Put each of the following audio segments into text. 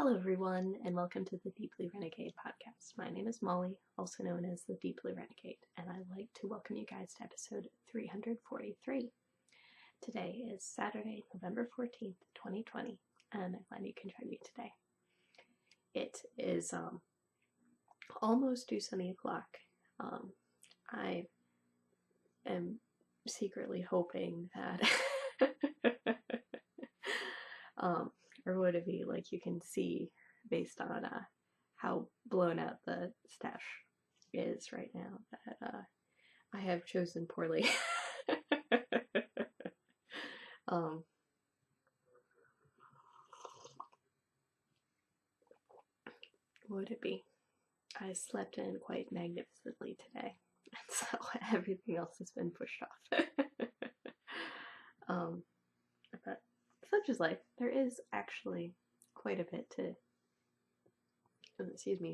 Hello everyone, and welcome to the Deeply Renegade podcast. My name is Molly, also known as the Deeply Renegade, and I'd like to welcome you guys to episode 343. Today is Saturday, November 14th, 2020, and I'm glad you can join me today. It is almost due sunny o'clock. I am secretly hoping that or would it be like you can see based on how blown out the stash is right now that I have chosen poorly. Would it be? I slept in quite magnificently today, and so everything else has been pushed off. But such is life. There is actually quite a bit to,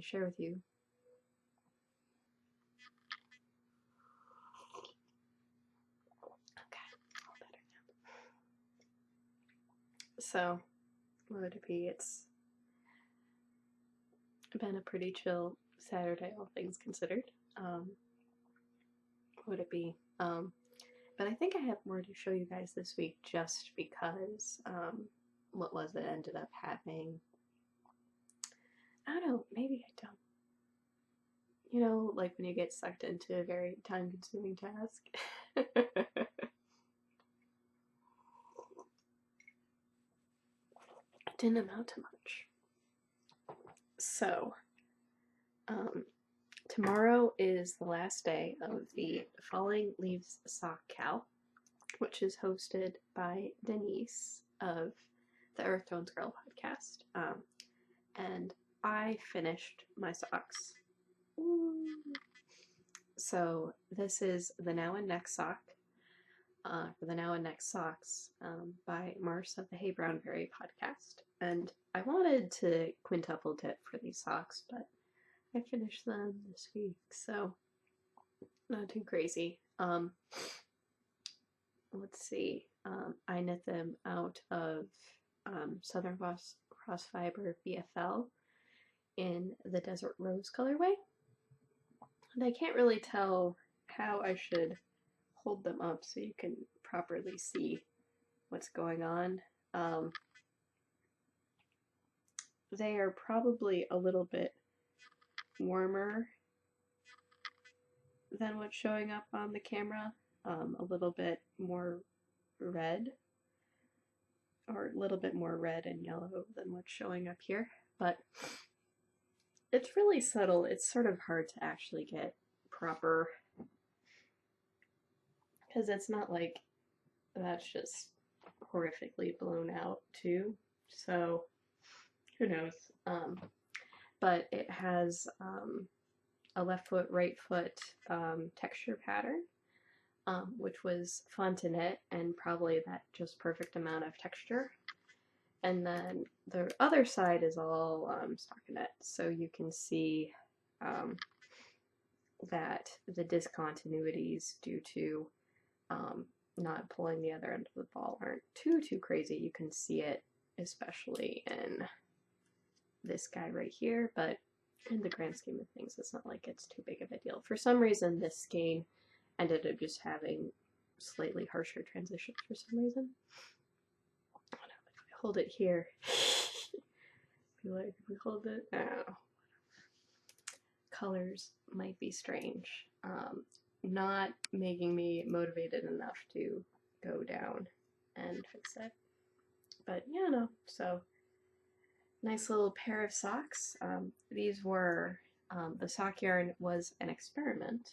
share with you. Okay, all better now. So, what would it be? It's been a pretty chill Saturday, all things considered. What would it be? But I think I have more to show you guys this week just because what was it ended up happening. I don't know, maybe I don't. You know, like when you get sucked into a very time-consuming task. It didn't amount to much. So, tomorrow is the last day of the Falling Leaves Sock Cow, which is hosted by Denise of the Earth Tones Girl podcast. And I finished my socks. So this is the Now and Next sock for the Now and Next socks by Mars of the Hey Brownberry podcast. And I wanted to quintuple dip for these socks, but I finished them this week, so not too crazy. Let's see. I knit them out of Southern Cross Fiber BFL in the Desert Rose colorway. And I can't really tell how I should hold them up so you can properly see what's going on. They are probably a little bit warmer than what's showing up on the camera, a little bit more red, or a little bit more red and yellow than what's showing up here, but it's really subtle. It's sort of hard to actually get proper, because it's not like that's just horrifically blown out too, so who knows. But it has a left foot, right foot texture pattern, which was fun to knit, and probably that just perfect amount of texture. And then the other side is all stockinette, so you can see that the discontinuities due to not pulling the other end of the ball aren't too crazy. You can see it especially in this guy right here, but in the grand scheme of things, it's not like it's too big of a deal. For some reason, this skein ended up just having slightly harsher transitions for some reason. I don't know, if I hold it here, I feel like if we hold it, colors might be strange. Not making me motivated enough to go down and fix it. But yeah, no, so nice little pair of socks. These were, the sock yarn was an experiment.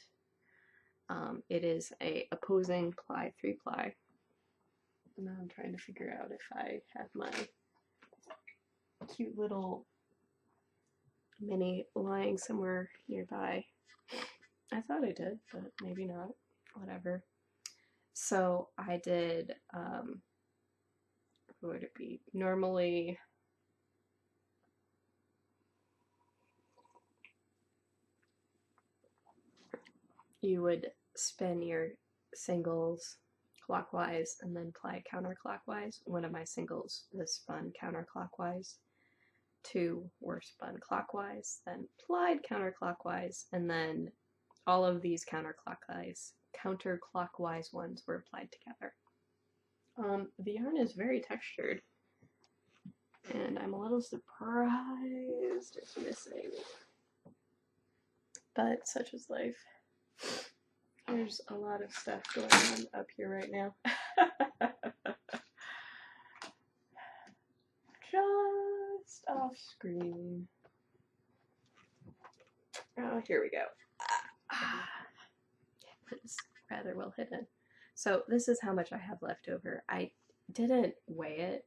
It is a opposing ply 3-ply. Now I'm trying to figure out if I have my cute little mini lying somewhere nearby. I thought I did, but maybe not. Whatever. So I did, what would it be? Normally, you would spin your singles clockwise and then ply counterclockwise. One of my singles was spun counterclockwise, two were spun clockwise, then plied counterclockwise, and then all of these counterclockwise ones were applied together. The yarn is very textured, and I'm a little surprised it's missing. But such is life. There's a lot of stuff going on up here right now. Just off screen. Oh, here we go. It's rather well hidden. So this is how much I have left over. I didn't weigh it,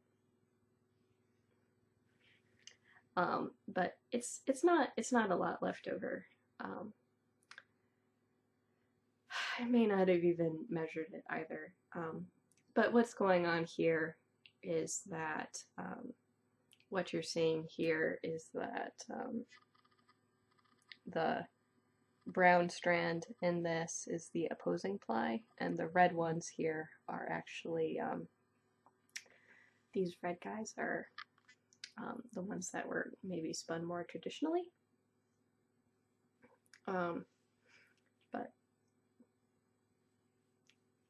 but it's not a lot left over. I may not have even measured it either. But what's going on here is that what you're seeing here is that the brown strand in this is the opposing ply, and the red ones here are actually, these red guys are the ones that were maybe spun more traditionally. But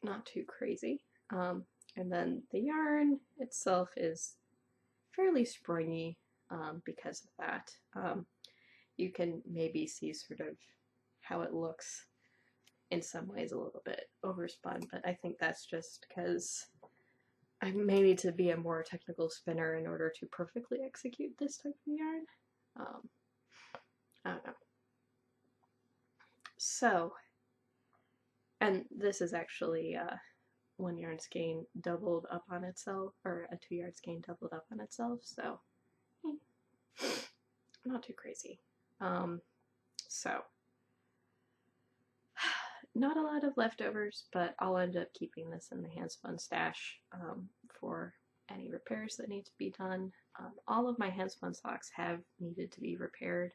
not too crazy. And then the yarn itself is fairly springy because of that. You can maybe see sort of how it looks in some ways a little bit overspun, but I think that's just because I may need to be a more technical spinner in order to perfectly execute this type of yarn. I don't know. So, and this is actually 1 yarn skein doubled up on itself, or a 2 yard skein doubled up on itself, so not too crazy. So, not a lot of leftovers, but I'll end up keeping this in the handspun stash for any repairs that need to be done. All of my handspun socks have needed to be repaired.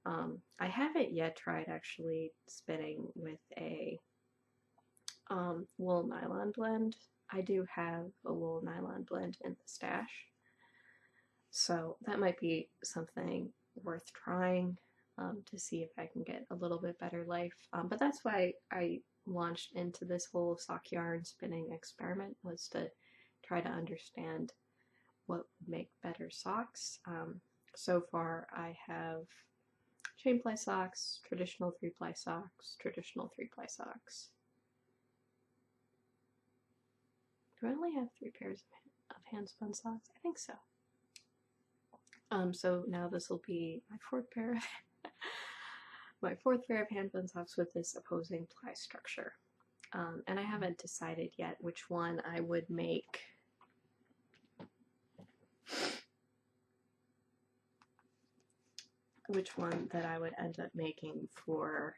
I haven't yet tried actually spinning with a wool nylon blend. I do have a wool nylon blend in the stash, so that might be something worth trying to see if I can get a little bit better life. But that's why I launched into this whole sock yarn spinning experiment, was to try to understand what would make better socks. So far I have chain ply socks, traditional 3-ply socks, traditional 3-ply socks. Do I only have 3 pairs of handspun socks? I think so. So now this will be my 4th pair of my 4th pair of handspun socks with this opposing ply structure. And I haven't decided yet which one I would make that I would end up making for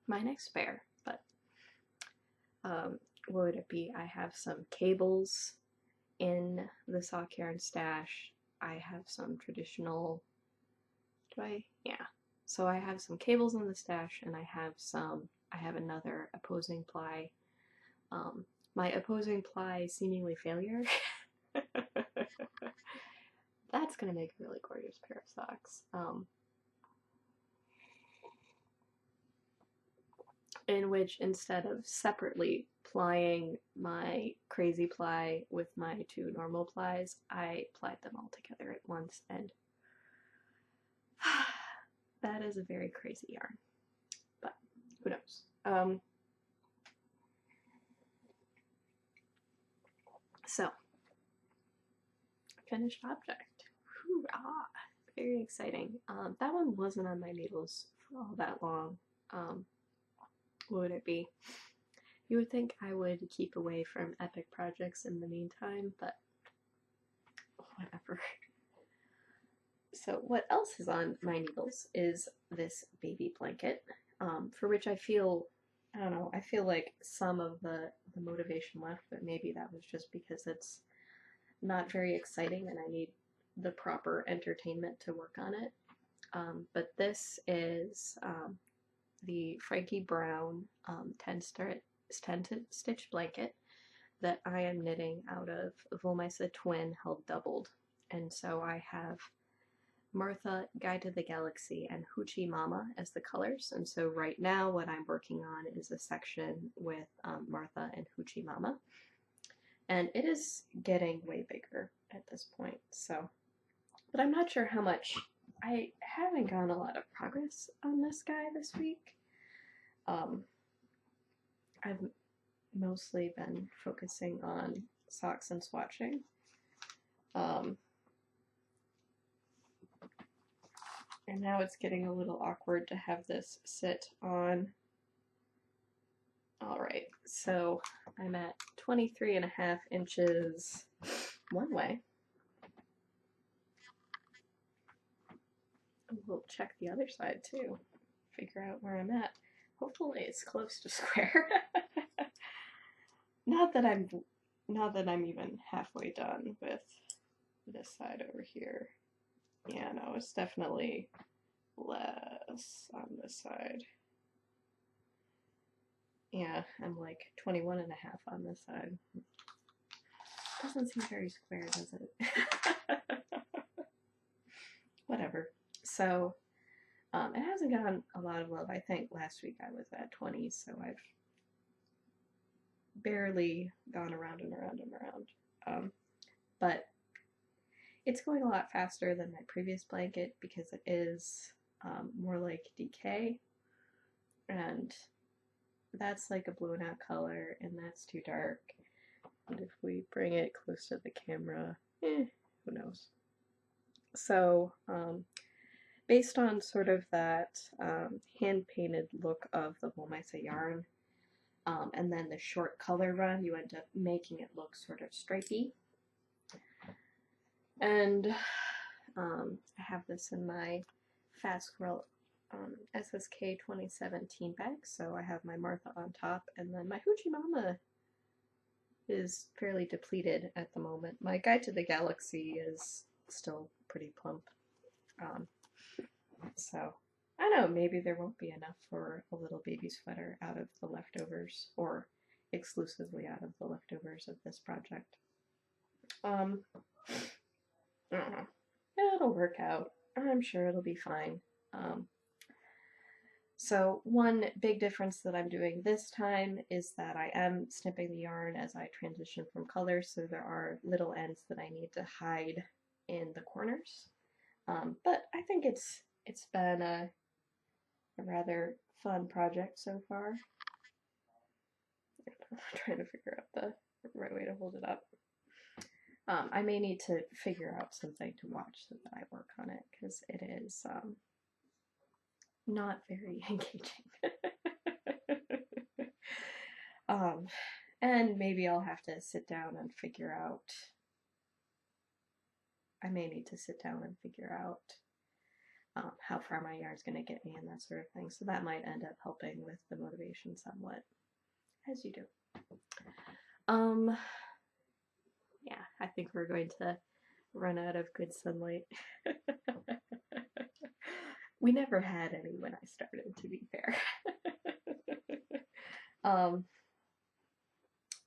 my next pair, but what would it be? I have some cables in the sock yarn stash. I have some traditional, so I have some cables in the stash, and I have another opposing ply. My opposing ply seemingly failure. That's gonna make a really gorgeous pair of socks. In which, instead of separately plying my crazy ply with my 2 normal plies, I plied them all together at once, and that is a very crazy yarn, but who knows. So, finished object. Hoorah! Very exciting. That one wasn't on my needles for all that long. What would it be? You would think I would keep away from epic projects in the meantime, but whatever. So what else is on my needles is this baby blanket, for which I feel, I don't know, I feel like some of the motivation left, but maybe that was just because it's not very exciting and I need the proper entertainment to work on it. But this is the Frankie Brown 10 stitch blanket that I am knitting out of Volmisa Twin held doubled. And so I have Martha, Guide to the Galaxy, and Hoochie Mama as the colors. And so right now what I'm working on is a section with Martha and Hoochie Mama. And it is getting way bigger at this point, so. But I'm not sure how much. I haven't gotten a lot of progress on this guy this week. I've mostly been focusing on socks and swatching. And now it's getting a little awkward to have this sit on. Alright, so I'm at 23.5 inches one way. We'll check the other side too, figure out where I'm at. Hopefully it's close to square. Not that I'm even halfway done with this side over here. Yeah, no, it's definitely less on this side. Yeah, I'm like 21.5 on this side. Doesn't seem very square, does it? Whatever. So, it hasn't gotten a lot of love. I think last week I was at 20, so I've barely gone around and around and around. But it's going a lot faster than my previous blanket because it is more like decay, and that's like a blown out color, and that's too dark. And if we bring it close to the camera, who knows? So, based on sort of that hand-painted look of the Woolmesa yarn, and then the short color run, you end up making it look sort of stripy. And I have this in my Fast Squirrel SSK 2017 bag, so I have my Martha on top, and then my Hoochie Mama is fairly depleted at the moment. My Guide to the Galaxy is still pretty plump. So, I don't know, maybe there won't be enough for a little baby sweater out of the leftovers, or exclusively out of the leftovers of this project. I don't know. It'll work out. I'm sure it'll be fine. So one big difference that I'm doing this time is that I am snipping the yarn as I transition from colors, so there are little ends that I need to hide in the corners. But I think it's been a rather fun project so far. I'm trying to figure out the right way to hold it up. I may need to figure out something to watch so that I work on it, because it is not very engaging. And maybe I'll have to sit down and figure out, I may need to sit down and figure out how far my yarn's going to get me and that sort of thing. So that might end up helping with the motivation somewhat, as you do. Yeah, I think we're going to run out of good sunlight. We never had any when I started, to be fair.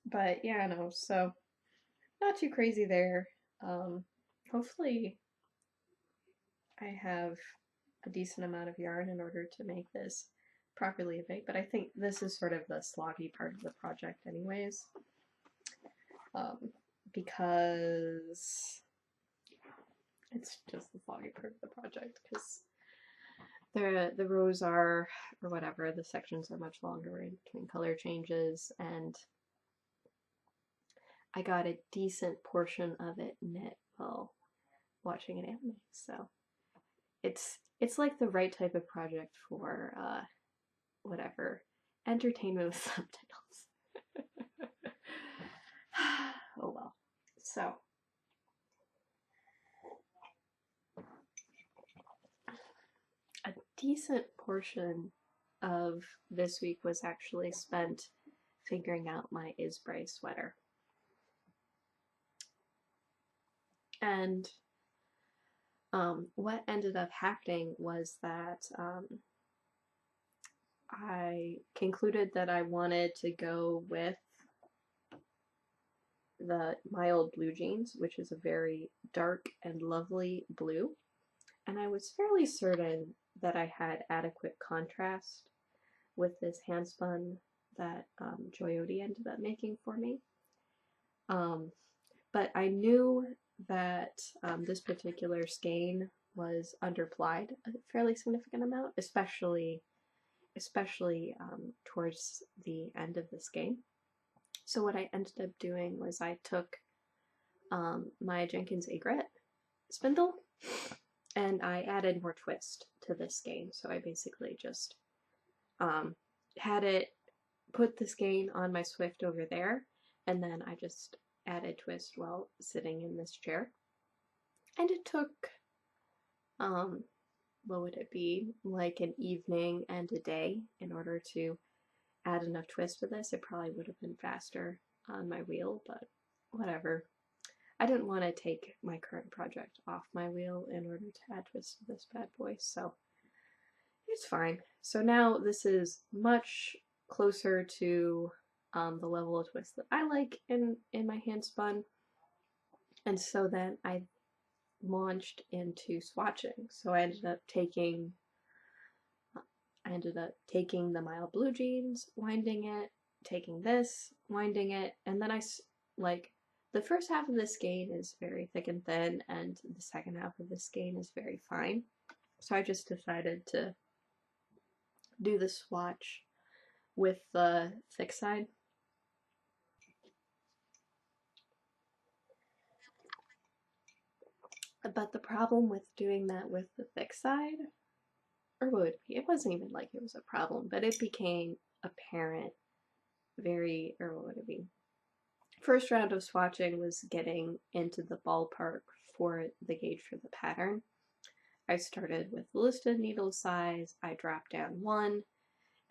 But yeah, no, so not too crazy there. Hopefully I have a decent amount of yarn in order to make this properly big, but I think this is sort of the sloggy part of the project anyways. Because it's just the sloggy part of the project, because the rows are, or whatever, the sections are much longer in between color changes, and I got a decent portion of it knit while watching an anime, so it's like the right type of project for whatever, entertainment with subtitles. Oh well. So a decent portion of this week was actually spent figuring out my Isbray sweater. And what ended up happening was that I concluded that I wanted to go with the mild blue jeans, which is a very dark and lovely blue, and I was fairly certain that I had adequate contrast with this handspun that Joyoti ended up making for me. But I knew that this particular skein was underplied a fairly significant amount, especially towards the end of the skein. So what I ended up doing was I took my Jenkins Aigrette spindle and I added more twist to this skein. So I basically just had it put the skein on my Swift over there, and then I just added twist while sitting in this chair. And it took, what would it be, like an evening and a day in order to add enough twist to this. It probably would have been faster on my wheel, but whatever. I didn't want to take my current project off my wheel in order to add twist to this bad boy, so it's fine. So now this is much closer to the level of twist that I like in my handspun, and so then I launched into swatching. So I ended up taking the mild blue jeans, winding it, taking this, winding it, and then like, the first half of this skein is very thick and thin, and the second half of the skein is very fine. So I just decided to do the swatch with the thick side. But the problem with doing that with the thick side, or would be, it wasn't even like it was a problem, but it became apparent or what would it be? First round of swatching was getting into the ballpark for the gauge for the pattern. I started with the listed needle size, I dropped down one,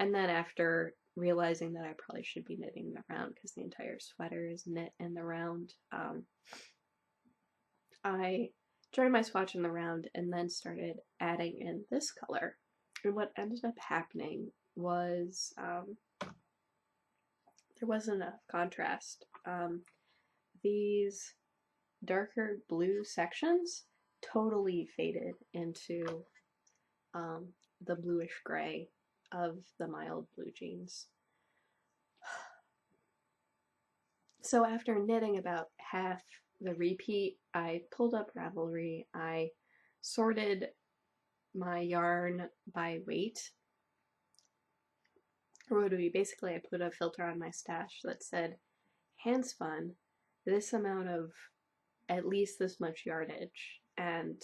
and then after realizing that I probably should be knitting the round because the entire sweater is knit in the round, I joined my swatch in the round and then started adding in this color. And what ended up happening was there wasn't enough contrast. These darker blue sections totally faded into the bluish gray of the mild blue jeans. So after knitting about half the repeat, I pulled up Ravelry, I sorted my yarn by weight. Or what do we basically, I put a filter on my stash that said handspun, this amount of at least this much yardage, and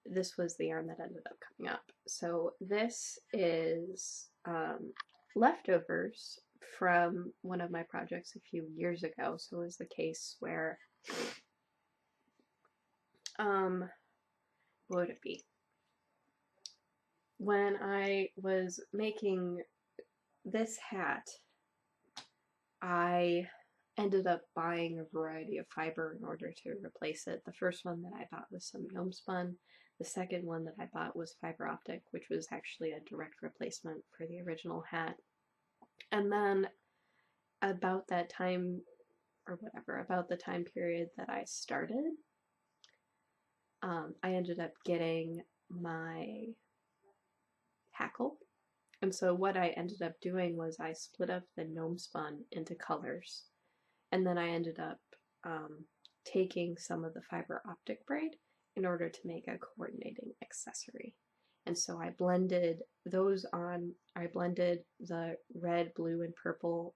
this was the yarn that ended up coming up. So this is leftovers from one of my projects a few years ago. So it was the case where, what would it be? When I was making this hat, I ended up buying a variety of fiber in order to replace it. The first one that I bought was some homespun. The second one that I bought was fiber optic, which was actually a direct replacement for the original hat. And then about that time, or whatever, about the time period that I started, I ended up getting my hackle. And so what I ended up doing was I split up the gnome spun into colors, and then I ended up taking some of the fiber optic braid in order to make a coordinating accessory. And so I blended those on, I blended the red, blue, and purple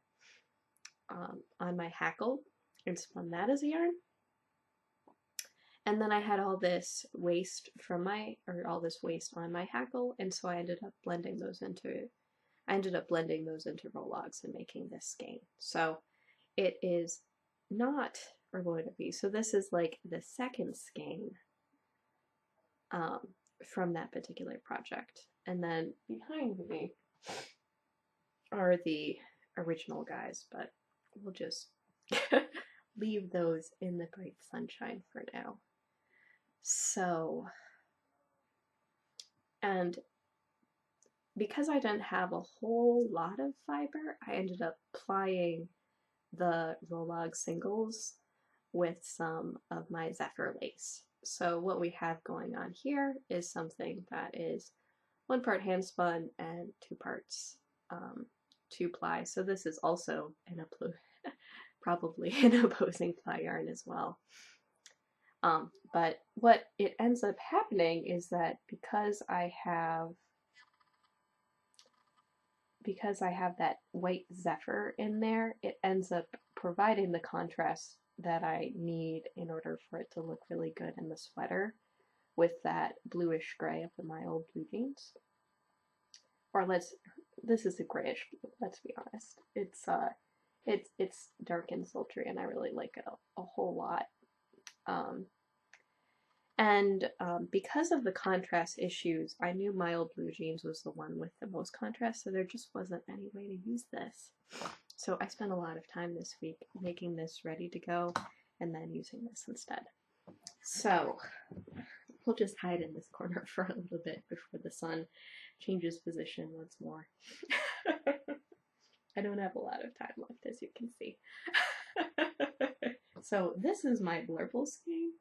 on my hackle and spun that as a yarn. And then I had all this waste from all this waste on my hackle, and so I ended up blending those into roll-logs and making this skein. So it is not, or what would it be? So this is like the second skein from that particular project. And then behind me are the original guys, but we'll just leave those in the bright sunshine for now. So, and because I didn't have a whole lot of fiber, I ended up applying the Rollag singles with some of my Zephyr lace. So what we have going on here is something that is 1 part hand spun and 2 parts 2-ply. So this is also an probably an opposing ply yarn as well. But what it ends up happening is that because I have that white Zephyr in there, it ends up providing the contrast that I need in order for it to look really good in the sweater with that bluish gray of the My Old Blue Jeans. Or this is a grayish blue, let's be honest. It's dark and sultry and I really like it a whole lot. Because of the contrast issues, I knew My Old Blue Jeans was the one with the most contrast, so there just wasn't any way to use this. So I spent a lot of time this week making this ready to go and then using this instead. So we'll just hide in this corner for a little bit before the sun changes position once more. I don't have a lot of time left, as you can see. So this is my blurple scheme,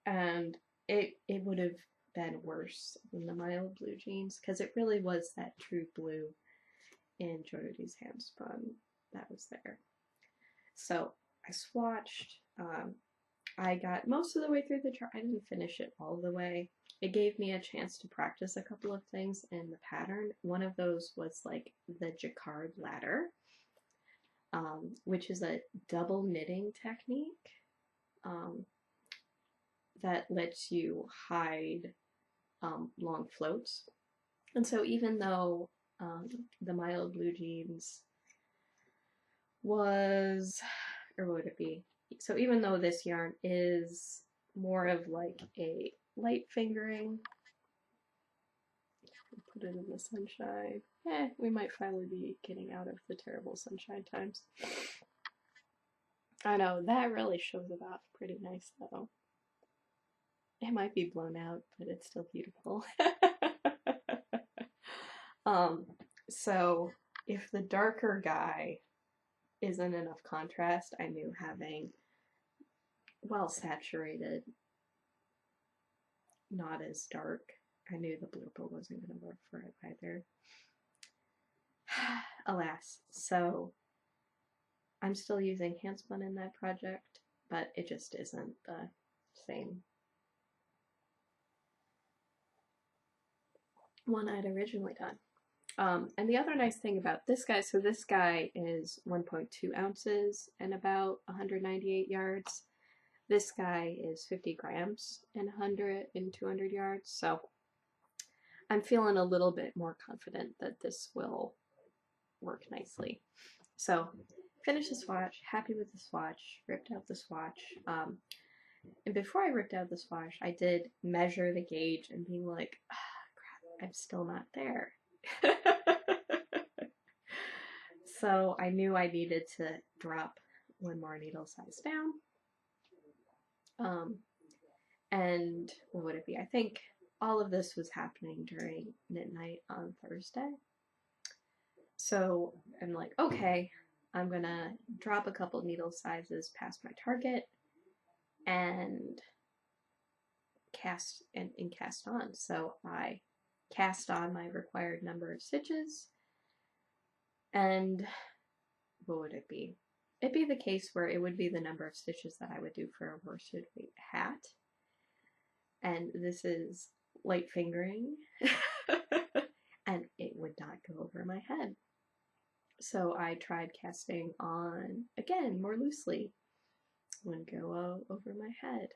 and it would have been worse than the My Old Blue Jeans because it really was that true blue in Jody's handspun that was there. So I swatched. I got most of the way through the chart. I didn't finish it all the way. It gave me a chance to practice a couple of things in the pattern. One of those was like the jacquard ladder, which is a double knitting technique that lets you hide long floats. And so even though the My Old Blue Jeans was, or what would it be? So even though this yarn is more of like a light fingering, put it in the sunshine. We might finally be getting out of the terrible sunshine times. I know, that really shows it off pretty nice though. It might be blown out, but it's still beautiful. So if the darker guy isn't enough contrast, I knew having well saturated, not as dark, I knew the blurple wasn't going to work for it either. Alas, so I'm still using handspun in that project, but it just isn't the same one I'd originally done. And the other nice thing about this guy, so this guy is 1.2 ounces and about 198 yards. This guy is 50 grams and 200 yards. So I'm feeling a little bit more confident that this will work nicely. So finished the swatch, happy with the swatch, ripped out the swatch. And before I ripped out the swatch, I did measure the gauge and being like, crap, I'm still not there. So I knew I needed to drop 1 more needle size down. And what would it be? I think all of this was happening during midnight on Thursday. So I'm like, okay, I'm gonna drop a couple needle sizes past my target and cast on. So I cast on my required number of stitches, and what would it be? It'd be the case where it would be the number of stitches that I would do for a worsted weight hat. And this is light fingering, and it would not go over my head. So I tried casting on, again, more loosely. Wouldn't go over my head.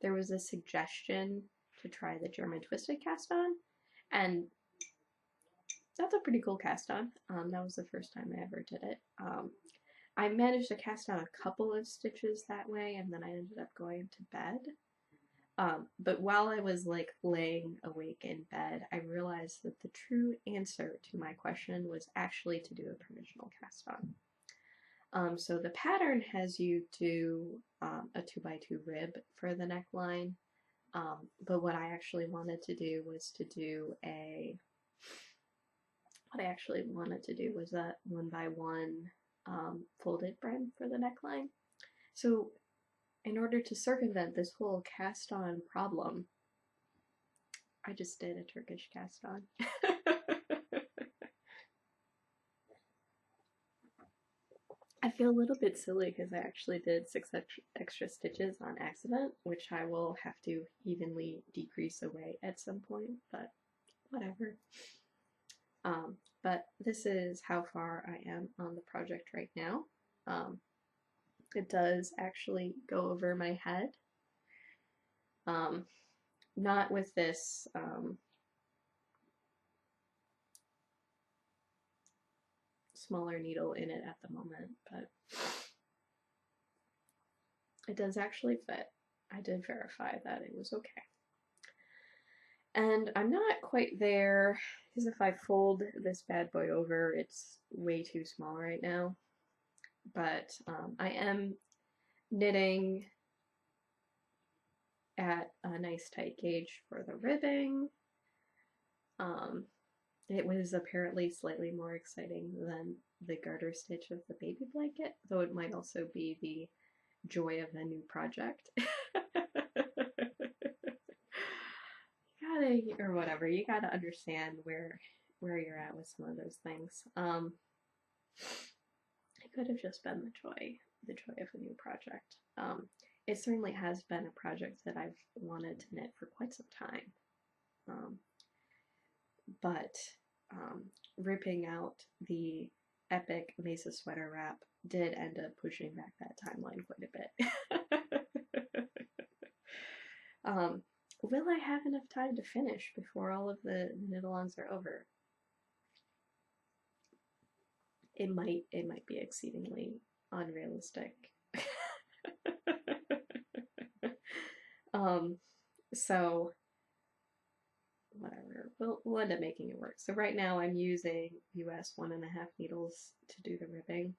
There was a suggestion to try the German twisted cast on, and that's a pretty cool cast on. That was the first time I ever did it. I managed to cast on a couple of stitches that way, and then I ended up going to bed. But while I was like laying awake in bed, I realized that the true answer to my question was actually to do a provisional cast on. So the pattern has you do a 2x2 rib for the neckline, but what I actually wanted to do was to do a 1x1 folded brim for the neckline. So in order to circumvent this whole cast on problem, I just did a Turkish cast on. I feel a little bit silly because I actually did 6 extra stitches on accident, which I will have to evenly decrease away at some point, but whatever. But this is how far I am on the project right now. It does actually go over my head. Not with this smaller needle in it at the moment, but it does actually fit. I did verify that it was okay. And I'm not quite there, because if I fold this bad boy over, it's way too small right now. But I am knitting at a nice tight gauge for the ribbing. It was apparently slightly more exciting than the garter stitch of the baby blanket, though it might also be the joy of a new project. Or whatever, you gotta understand where you're at with some of those things. It could have just been the joy of a new project. It certainly has been a project that I've wanted to knit for quite some time. But ripping out the epic Mesa sweater wrap did end up pushing back that timeline quite a bit. Will I have enough time to finish before all of the knit-alongs are over? It might be exceedingly unrealistic. So whatever, we'll end up making it work. So right now I'm using US 1.5 needles to do the ribbing,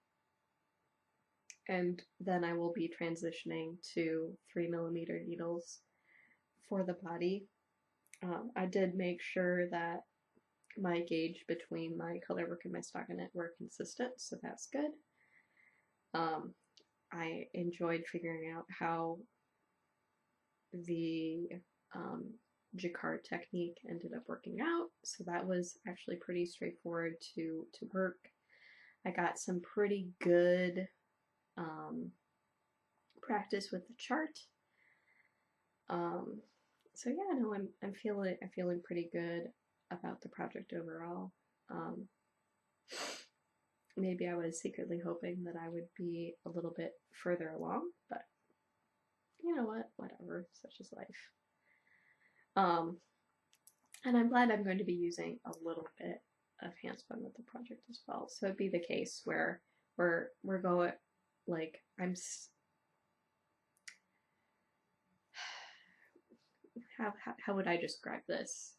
and then I will be transitioning to 3mm needles for the body. I did make sure that my gauge between my color work and my stockinette were consistent, so that's good. I enjoyed figuring out how the jacquard technique ended up working out, so that was actually pretty straightforward to work. I got some pretty good practice with the chart. So yeah, no, I'm feeling pretty good about the project overall. Maybe I was secretly hoping that I would be a little bit further along, but you know what? Whatever, such is life. And I'm glad I'm going to be using a little bit of handspun with the project as well. So it'd be the case where we're going, like, how would I describe this?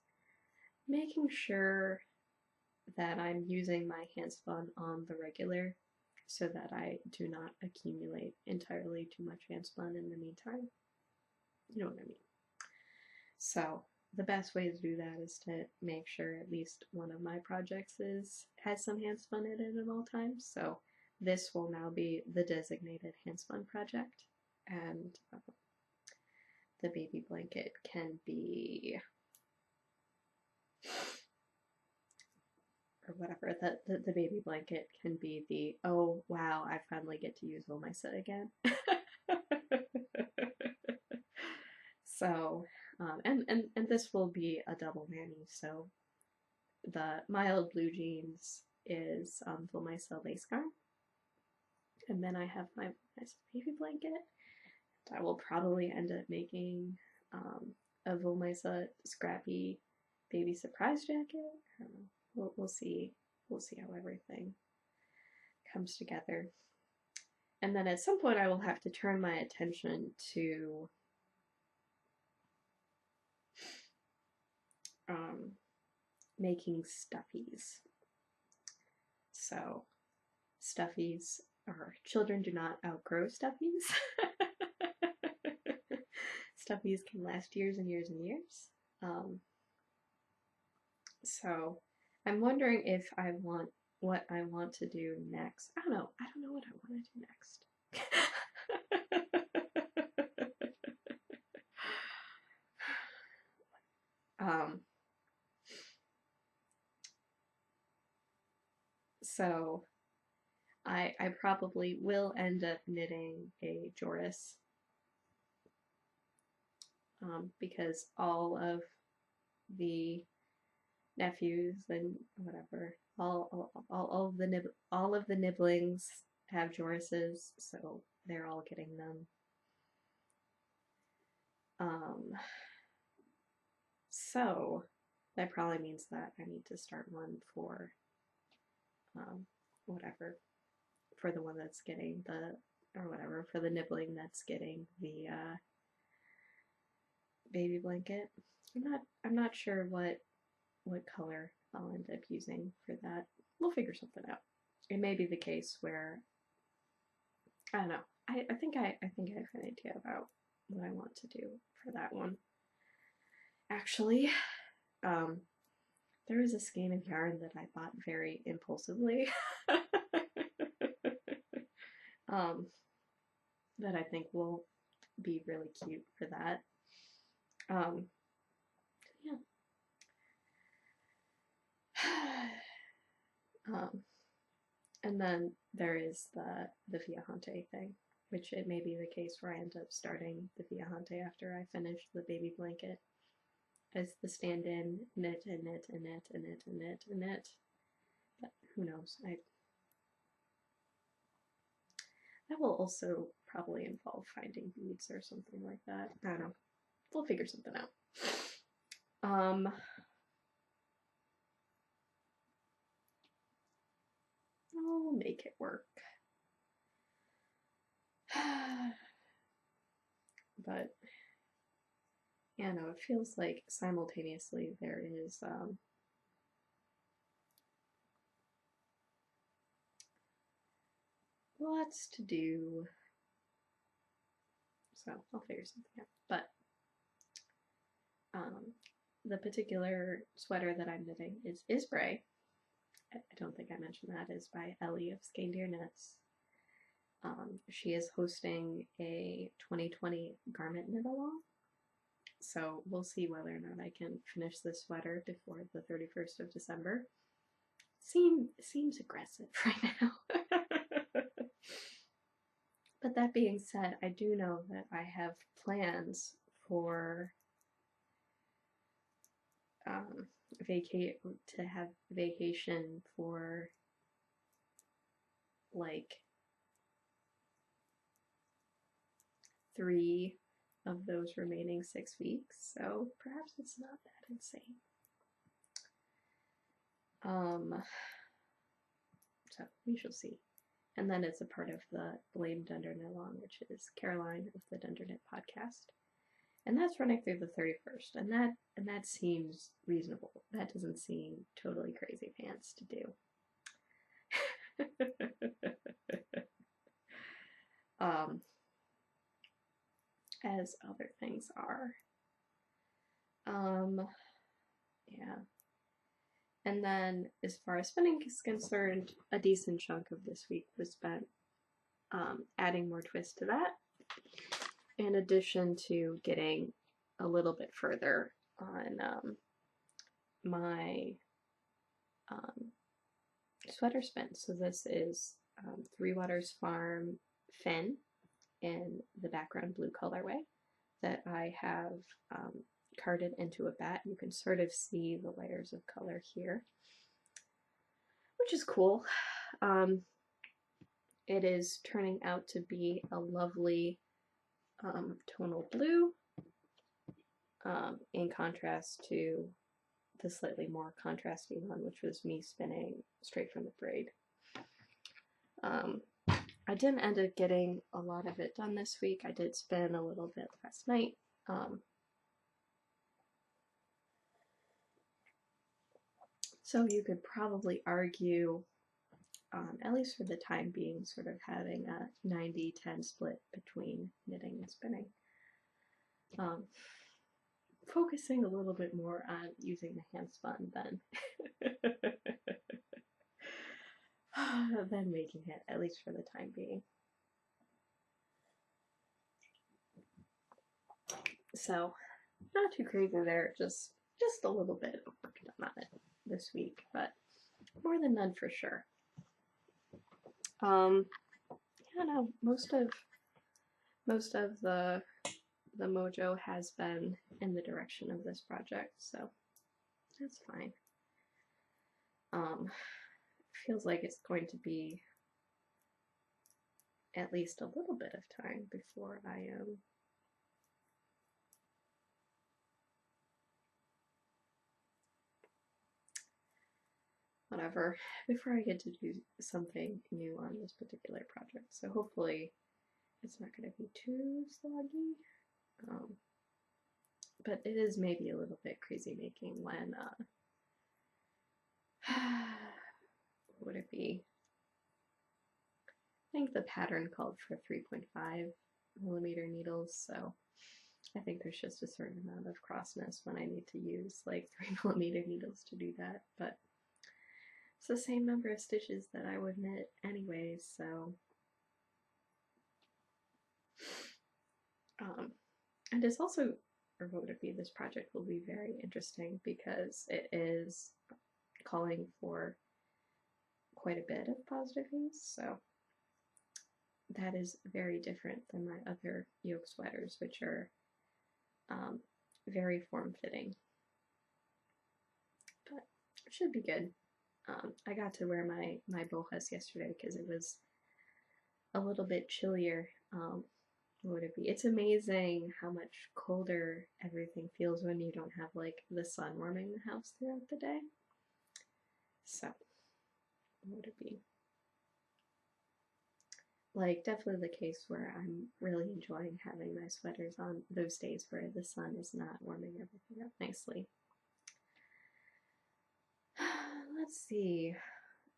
Making sure that I'm using my handspun on the regular so that I do not accumulate entirely too much handspun in the meantime. You know what I mean? So the best way to do that is to make sure at least one of my projects has some handspun in it at all times. So this will now be the designated handspun project, and the baby blanket can be, or whatever, the baby blanket can be the, oh wow, I finally get to use Wilmisa again. So, and this will be a double whammy. So the mild blue jeans is Wilmisa lace garn, and then I have my nice baby blanket. I will probably end up making a Wilmisa scrappy baby surprise jacket. I don't know. We'll see. We'll see how everything comes together. And then at some point I will have to turn my attention to making stuffies. So stuffies, or children do not outgrow stuffies. Stuffies can last years and years and years. So I'm wondering if I want what I want to do next. I don't know what I want to do next. So I probably will end up knitting a Joris, because all of the nephews and whatever, all of the nibblings have Jorises, so they're all getting them. So that probably means that I need to start one for whatever, for the one that's getting the, or whatever, for the nibbling that's getting the baby blanket. I'm not sure what color I'll end up using for that. We'll figure something out. It may be the case where, I don't know. I think I have an idea about what I want to do for that one. Actually, there was a skein of yarn that I bought very impulsively that I think will be really cute for that. Yeah. And then there is the Viajante thing, which it may be the case where I end up starting the Viajante after I finish the baby blanket as the stand-in, knit and knit and knit and knit and knit and knit. But who knows? That will also probably involve finding beads or something like that. I don't know. We'll figure something out. I'll make it work. But yeah, no, it feels like simultaneously there is lots to do. So I'll figure something out. But the particular sweater that I'm knitting is Isbray. I don't think I mentioned that, is by Ellie of Skein Knits. She is hosting a 2020 garment knit along, so we'll see whether or not I can finish this sweater before the 31st of December. Seems aggressive right now. But that being said, I do know that I have plans for to have vacation for like 3 of those remaining 6 weeks, so perhaps it's not that insane. So we shall see. And then it's a part of the Blame Dunder Knit Along, which is Caroline of the Dunder Knit podcast. And that's running through the 31st, and that seems reasonable. That doesn't seem totally crazy pants to do. As other things are. Yeah. And then as far as spinning is concerned, a decent chunk of this week was spent adding more twist to that, in addition to getting a little bit further on my sweater spin. So this is Three Waters Farm Finn in the background blue colorway that I have carded into a bat. You can sort of see the layers of color here, which is cool. It is turning out to be a lovely tonal blue, in contrast to the slightly more contrasty one, which was me spinning straight from the braid. I didn't end up getting a lot of it done this week. I did spin a little bit last night. So you could probably argue, at least for the time being, sort of having a 90-10 split between knitting and spinning. Focusing a little bit more on using the hand spun then. than making it, at least for the time being. So, not too crazy there, just a little bit of work done on it this week, but more than none for sure. Yeah, no, most of the mojo has been in the direction of this project, so that's fine. Feels like it's going to be at least a little bit of time before I whatever, before I get to do something new on this particular project. So hopefully it's not going to be too sloggy. But it is maybe a little bit crazy making when, what would it be? I think the pattern called for 3.5mm needles, so I think there's just a certain amount of crossness when I need to use like 3mm needles to do that, but it's the same number of stitches that I would knit anyways, so and it's also, or what would it be, this project will be very interesting because it is calling for quite a bit of positive ease, so that is very different than my other yoke sweaters, which are very form-fitting, but it should be good. I got to wear my bojas yesterday because it was a little bit chillier. What would it be? It's amazing how much colder everything feels when you don't have like the sun warming the house throughout the day. So, what would it be? Like, definitely the case where I'm really enjoying having my sweaters on those days where the sun is not warming everything up nicely. Let's see,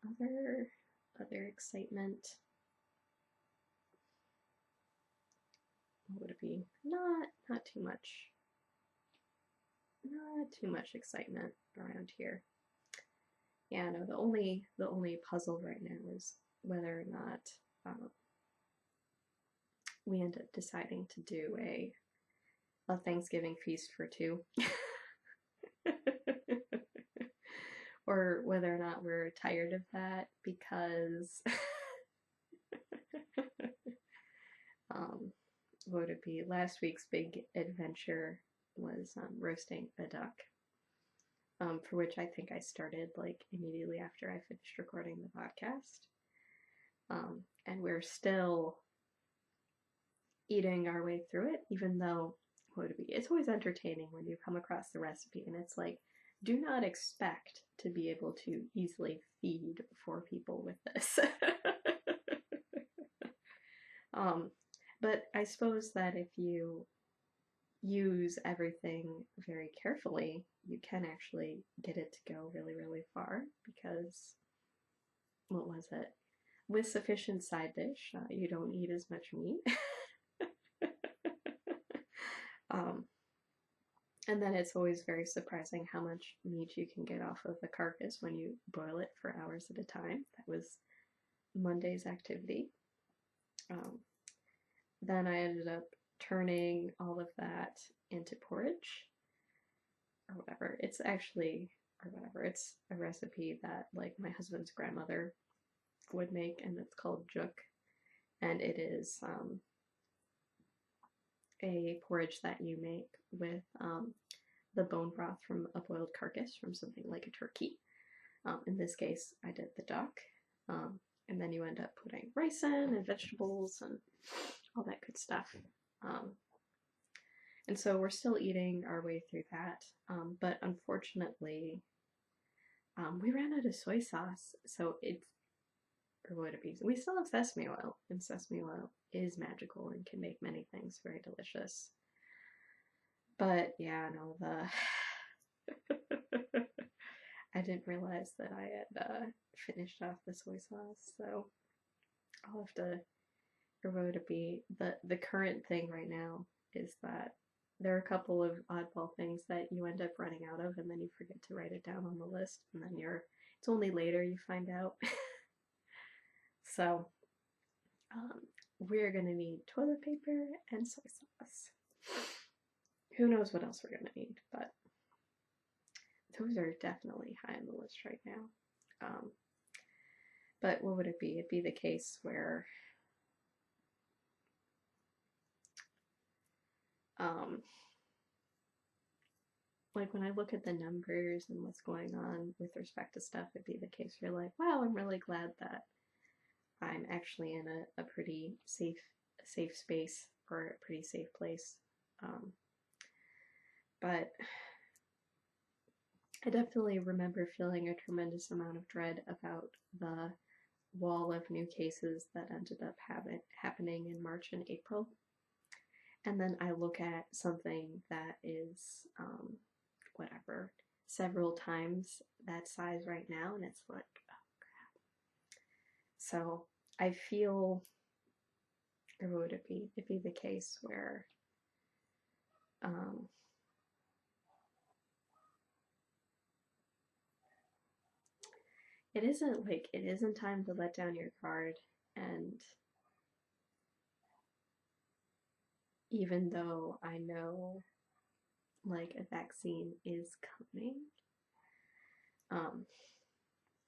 other excitement. What would it be? Not too much. Not too much excitement around here. Yeah, no, the only puzzle right now is whether or not we end up deciding to do a Thanksgiving feast for two. Or whether or not we're tired of that because what would it be? Last week's big adventure was roasting a duck, for which I think I started like immediately after I finished recording the podcast. And we're still eating our way through it, even though, what would it be? It's always entertaining when you come across the recipe and it's like, do not expect to be able to easily feed 4 people with this. But I suppose that if you use everything very carefully, you can actually get it to go really, really far because, what was it? With sufficient side dish, you don't eat as much meat. And then it's always very surprising how much meat you can get off of the carcass when you boil it for hours at a time. That was Monday's activity. Then I ended up turning all of that into porridge, or whatever. It's actually, or whatever, it's a recipe that like my husband's grandmother would make, and it's called juk, and it is a porridge that you make with the bone broth from a boiled carcass from something like a turkey. In this case, I did the duck, and then you end up putting rice in and vegetables and all that good stuff. And so we're still eating our way through that, but unfortunately, we ran out of soy sauce, so it's, or would it be? We still have sesame oil, and sesame oil is magical and can make many things very delicious. But yeah, no, I didn't realize that I had finished off the soy sauce, so I'll have to, or what would it be? The current thing right now is that there are a couple of oddball things that you end up running out of, and then you forget to write it down on the list, and then it's only later you find out. So we're gonna need toilet paper and soy sauce. Who knows what else we're gonna need, but those are definitely high on the list right now. But what would it be? It'd be the case where like when I look at the numbers and what's going on with respect to stuff, it'd be the case where you're like, wow, I'm really glad that I'm actually in a pretty safe space or a pretty safe place. But I definitely remember feeling a tremendous amount of dread about the wall of new cases that ended up happening in March and April. And then I look at something that is, whatever, several times that size right now, and it's like, oh crap. So I feel, or what would it be? It'd be the case where, it isn't time to let down your guard, and even though I know like a vaccine is coming,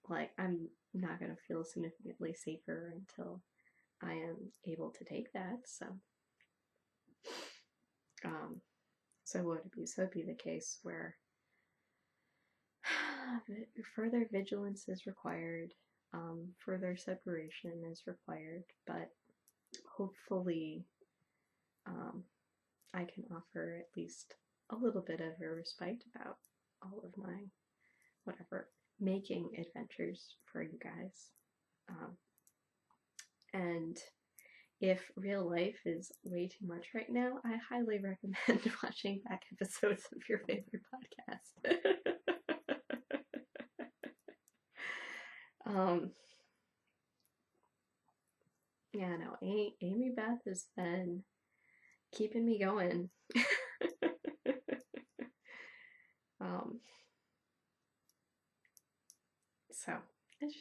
like I'm not gonna feel significantly safer until I am able to take that. So would it be? So it'd be the case where further vigilance is required, further separation is required, but hopefully I can offer at least a little bit of a respite about all of my whatever making adventures for you guys. And if real life is way too much right now, I highly recommend watching back episodes of your favorite podcast. Yeah, no, Amy Beth has been keeping me going. So it's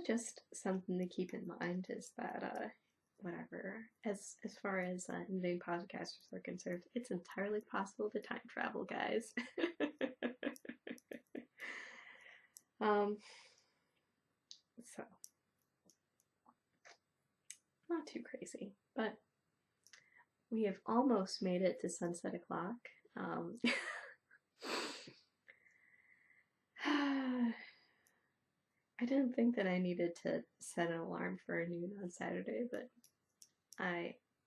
just something to keep in mind is that whatever, as far as new podcasters are concerned, it's entirely possible to time travel, guys. So not too crazy, but we have almost made it to sunset o'clock. I didn't think that I needed to set an alarm for noon on Saturday, but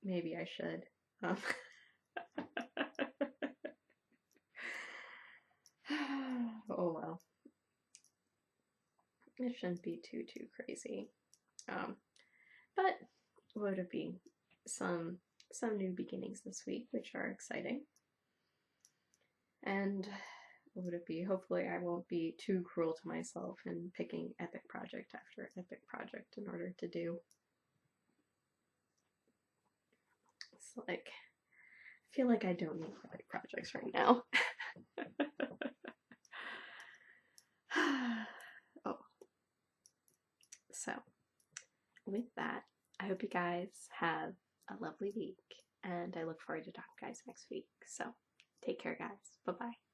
maybe I should. Oh well. It shouldn't be too crazy. But would it be some new beginnings this week, which are exciting. And what would it be? Hopefully I won't be too cruel to myself in picking epic project after epic project in order to do. It's like, I feel like I don't need epic projects right now. Oh. So, with that, I hope you guys have a lovely week, and I look forward to talking to you guys next week. So, take care, guys. Bye-bye.